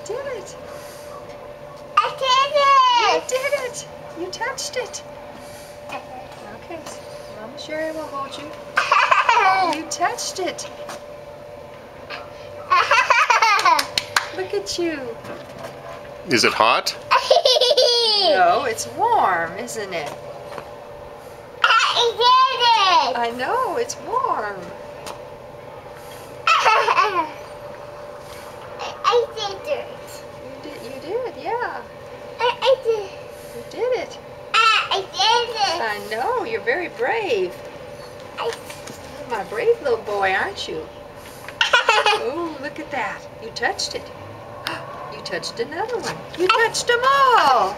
did it. I did You did it. You touched it. Okay, Mama Sherry will hold you. You touched it. Look at you. Is it hot? No, it's warm, isn't it? I did it. I know, it's warm. I did it. You did, yeah. I did. You did it. I did it. I know, you're very brave. You're my brave little boy, aren't you? Oh, look at that. You touched it. You touched another one. You touched them all.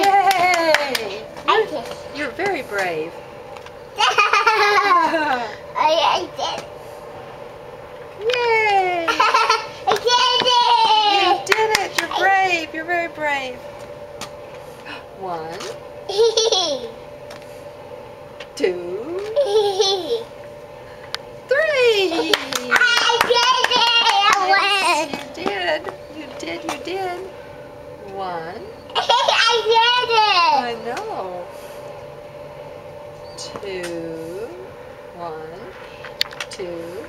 Yay! You're very brave. I did. Yay! I You did it. You're brave. You're very brave. 1, did 2, it. 3. I You did. You did. You did. 1. I I know. 2. 1, 2,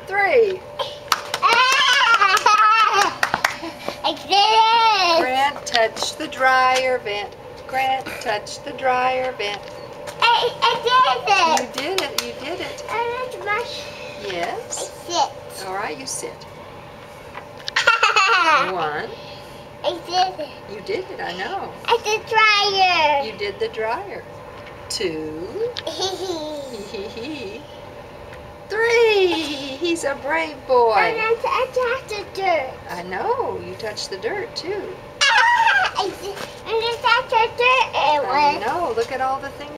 3. I did it. Grant, touch the dryer vent. Grant, touch the dryer vent. I You did it. You did it. I Yes. sit. All right, you sit. 1. I did it. You did it. I know. I did dryer. You did the dryer. 2. 3. He's a brave boy. I touched the dirt. I know. You touched the dirt too. I touched the dirt. I know. Look at all the things.